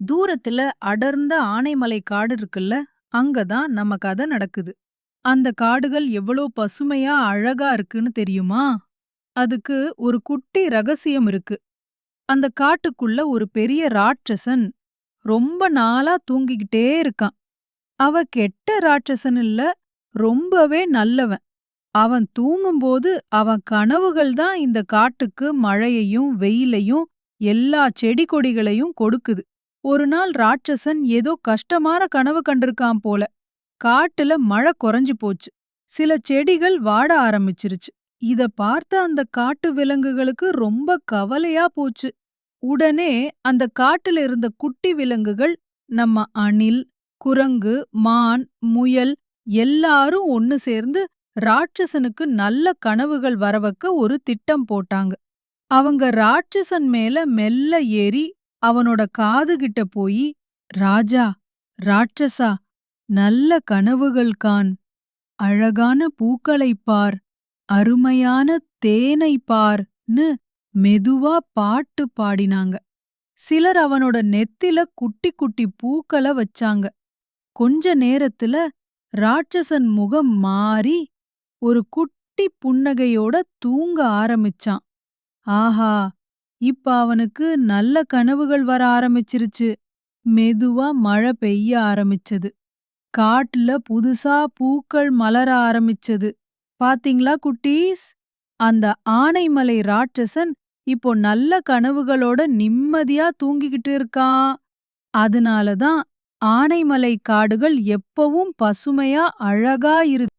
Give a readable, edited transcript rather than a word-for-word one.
தூரத்துல அடர்ந்த ஆனைமலை காடு இருக்குல்ல, அங்கதான் நம்ம கதை நடக்குது. அந்த காடுகள் எவ்வளோ பசுமையா அழகா இருக்குன்னு தெரியுமா? அதுக்கு ஒரு குட்டி ரகசியம் இருக்கு. அந்த காட்டுக்குள்ள ஒரு பெரிய ராட்சசன் ரொம்ப நாளா தூங்கிக்கிட்டே இருக்கான். அவன் கெட்ட ராட்சசன் இல்ல, ரொம்பவே நல்லவன். அவன் தூங்கும்போது அவன் கனவுகள் தான் இந்த காட்டுக்கு மழையையும் வெயிலையும் எல்லா செடி கொடிகளையும் கொடுக்குது. ஒரு நாள் ராட்சசன் ஏதோ கஷ்டமான கனவு கண்டிருக்கான் போல. காட்டுல மழை குறைஞ்சு போச்சு. சில செடிகள் வாட ஆரம்பிச்சிருச்சு. இத பார்த்த அந்த காட்டு விலங்குகளுக்கு ரொம்ப கவலையா போச்சு. உடனே அந்த காட்டுல இருந்த குட்டி விலங்குகள், நம்ம அணில், குரங்கு, மான், முயல் எல்லாரும் ஒன்னு சேர்ந்து ராட்சசனுக்கு நல்ல கனவுகள் வரவக்க ஒரு திட்டம் போட்டாங்க. அவங்க ராட்சசன் மேல மெல்ல ஏறி அவனோட காதுகிட்ட போய், ராஜா, ராட்சசா, நல்ல கனவுகள் காண், அழகான பூக்களைப் பார், அருமையான தேனைப் பார்ன்னு மெதுவா பாட்டு பாடினாங்க. சிலர் அவனோட நெத்தில குட்டி குட்டி பூக்கள வச்சாங்க. கொஞ்ச நேரத்துல ராட்சசன் முகம் மாறி ஒரு குட்டி புன்னகையோட தூங்க ஆரம்பிச்சான். ஆஹா! இப்ப அவனுக்கு நல்ல கனவுகள் வர ஆரம்பிச்சிருச்சு. மெதுவா மழை பெய்ய ஆரம்பிச்சது. காட்டுல புதுசா பூக்கள் மலர ஆரம்பிச்சது. பாத்தீங்களா குட்டீஸ்? அந்த ஆனைமலை ராட்சசன் இப்போ நல்ல கனவுகளோட நிம்மதியா தூங்கிக்கிட்டு இருக்கான். அதனால தான் ஆனைமலை காடுகள் எப்பவும் பசுமையா அழகா இருக்கு.